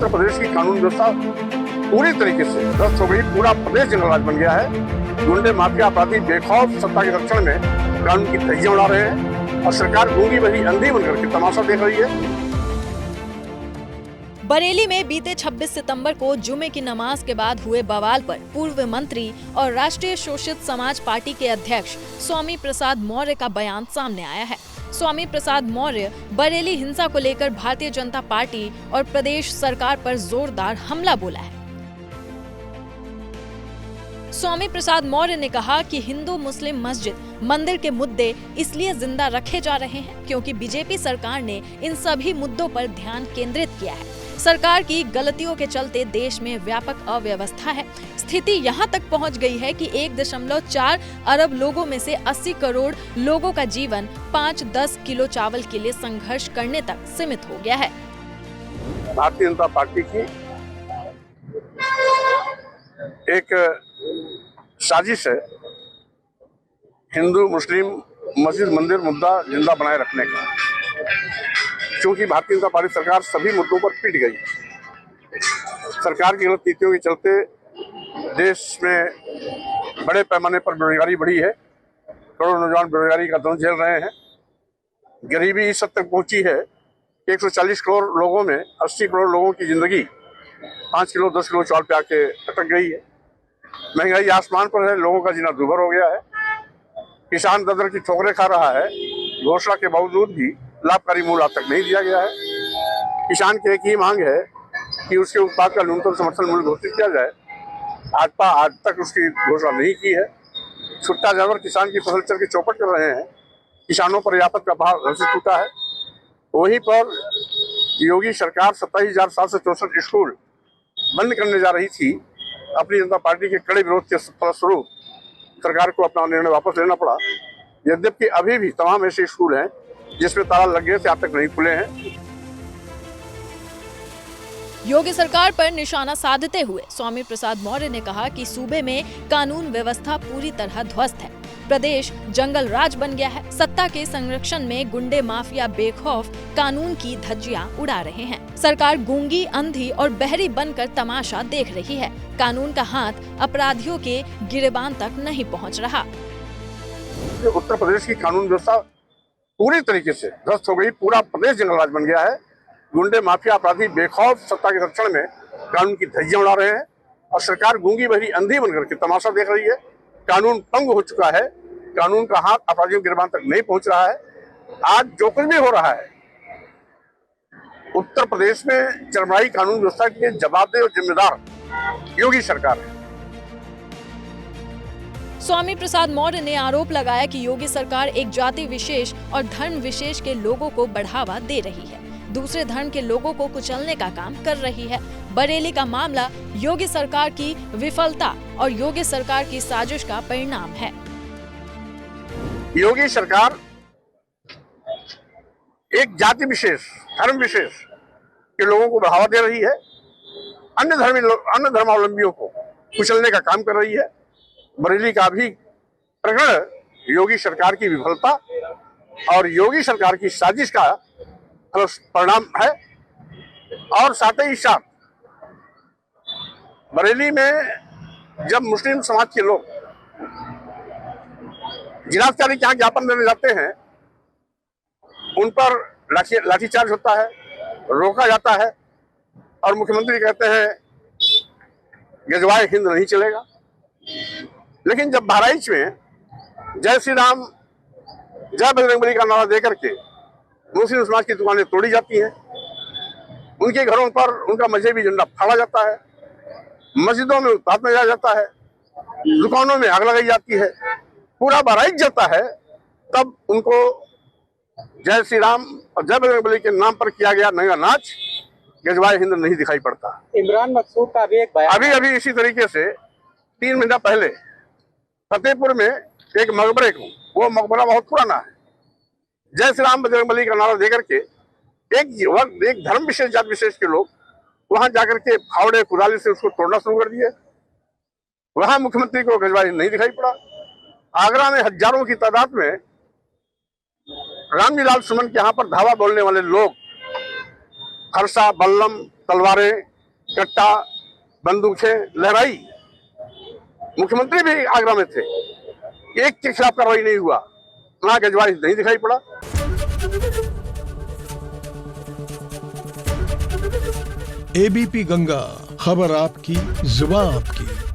उत्तर प्रदेश की कानून व्यवस्था पूरी तरीके से ध्वस्त हो गई। पूरा प्रदेश जंगलराज बन गया है। गुंडे माफिया अपराधी बेखौफ सत्ता के रक्षण में कानून की धज्जियां उड़ा रहे हैं और सरकार गूंगी बही अंधी बनकर के तमाशा देख रही है। बरेली में बीते 26 सितंबर को जुमे की नमाज के बाद हुए बवाल पर पूर्व मंत्री और राष्ट्रीय शोषित समाज पार्टी के अध्यक्ष स्वामी प्रसाद मौर्य का बयान सामने आया है। स्वामी प्रसाद मौर्य बरेली हिंसा को लेकर भारतीय जनता पार्टी और प्रदेश सरकार पर जोरदार हमला बोला है। स्वामी प्रसाद मौर्य ने कहा कि हिंदू मुस्लिम मस्जिद मंदिर के मुद्दे इसलिए जिंदा रखे जा रहे हैं क्योंकि बीजेपी सरकार ने इन सभी मुद्दों पर ध्यान केंद्रित किया है। सरकार की गलतियों के चलते देश में व्यापक अव्यवस्था है। स्थिति यहां तक पहुंच गई है कि 1.4 अरब लोगों में से 80 करोड़ लोगों का जीवन 5-10 किलो चावल के लिए संघर्ष करने तक सीमित हो गया है। भारतीय जनता पार्टी की एक साजिश है हिंदू मुस्लिम मस्जिद मंदिर मुद्दा जिंदा बनाए रखने का। क्योंकि भारतीय जनता पार्टी सरकार सभी मुद्दों पर पिट गई। सरकार की गलत नीतियों के चलते देश में बड़े पैमाने पर बेरोजगारी बढ़ी है। करोड़ों नौजवान बेरोजगारी का दंश झेल रहे हैं। गरीबी इस हद तक पहुंची है कि 140 करोड़ लोगों में 80 करोड़ लोगों की जिंदगी 5 किलो 10 किलो चावल पे आके अटक गई है। महंगाई आसमान पर है। लोगों का जीना दूभर हो गया है। किसान दर की ठोकरें खा रहा है। घोषणा के बावजूद भी लाभकारी मूल्य आज तक नहीं दिया गया है। किसान की एक ही मांग है कि उसके उत्पाद का न्यूनतम समर्थन मूल्य घोषित किया जाए। आज तक उसकी घोषणा नहीं की है। छुट्टा जानवर किसान की फसल चल के चौपट कर रहे हैं। किसानों पर आफत का भार घर से टूटा है। वहीं पर योगी सरकार 27,764 स्कूल बंद करने जा रही थी। अपनी जनता पार्टी के कड़े विरोध के फलस्वरूप सरकार को अपना निर्णय वापस लेना पड़ा। यद्यपि अभी भी तमाम ऐसे स्कूल हैं जिसमें ताला लग गए थे, आज तक नहीं खुले हैं। योगी सरकार पर निशाना साधते हुए स्वामी प्रसाद मौर्य ने कहा कि सूबे में कानून व्यवस्था पूरी तरह ध्वस्त है। प्रदेश जंगल राज बन गया है। सत्ता के संरक्षण में गुंडे माफिया बेखौफ कानून की धज्जियां उड़ा रहे हैं। सरकार गूंगी अंधी और बहरी बनकर तमाशा देख रही है। कानून का हाथ अपराधियों के गिरेबान तक नहीं पहुंच रहा। उत्तर प्रदेश की कानून व्यवस्था पूरी तरीके से ध्वस्त हो गई। पूरा प्रदेश जंगलराज बन गया है। गुंडे माफिया अपराधी बेखौफ सत्ता के रक्षण में कानून की धज्जियां उड़ा रहे हैं और सरकार गूंगी बही अंधी बनकर के तमाशा देख रही है। कानून तंग हो चुका है। कानून का हाथ अपराधियों के गिरबान तक नहीं पहुंच रहा है। आज जो कुछ भी हो रहा है उत्तर प्रदेश में चरमराई कानून व्यवस्था के जवाबदेह और जिम्मेदार योगी सरकार है। स्वामी प्रसाद मौर्य ने आरोप लगाया कि योगी सरकार एक जाति विशेष और धर्म विशेष के लोगों को बढ़ावा दे रही है, दूसरे धर्म के लोगों को कुचलने का काम कर रही है। बरेली का मामला योगी सरकार की विफलता और योगी सरकार की साजिश का परिणाम है। योगी सरकार एक जाति विशेष धर्म विशेष के लोगों को बढ़ावा दे रही है। अन्य धर्मावलंबियों को कुचलने का काम कर रही है। बरेली का भी प्रकरण योगी सरकार की विफलता और योगी सरकार की साजिश का परिणाम है। और साथ ही साथ बरेली में जब मुस्लिम समाज के लोग जिलाधिकारी के यहाँ ज्ञापन देने जाते हैं, उन पर लाठीचार्ज होता है, रोका जाता है और मुख्यमंत्री कहते हैं गजवाए हिंद नहीं चलेगा। लेकिन जब बहराइच में जय श्री राम जय बजरंगबली का नारा देकर के मुस्लिम समाज की दुकानें तोड़ी जाती हैं, उनके घरों पर उनका मजहबी झंडा फाड़ा जाता है, मस्जिदों में उत्पात में जाता है, दुकानों में आग लगाई जाती है, पूरा बहराइच जाता है, तब उनको जय श्री राम और जय बजरंगबली के नाम पर किया गया नंगा नाच गजवाए हिंद नहीं दिखाई पड़ता। इमरान मकसूद का भी एक बयान अभी इसी तरीके से 3 महीना पहले फतेहपुर में एक मकबरे को, वो मकबरा बहुत पुराना है, जय श्री राम बजरंगबली का नारा देकर के एक धर्म विशेष जाति विशेष के लोग वहां जाकर के फावड़े कुदाली से उसको तोड़ना शुरू कर दिए। वहां मुख्यमंत्री को गजवाई नहीं दिखाई पड़ा। आगरा में हजारों की तादाद में रामजी लाल सुमन के यहाँ पर धावा बोलने वाले लोग फरसा बल्लम तलवारें कट्टा बंदूकें लहराई। मुख्यमंत्री भी आगरा में थे, एक के खिलाफ कार्रवाई नहीं हुआ, वहां गजवाई नहीं दिखाई पड़ा। एबीपी गंगा, खबर आपकी, जुबान आपकी।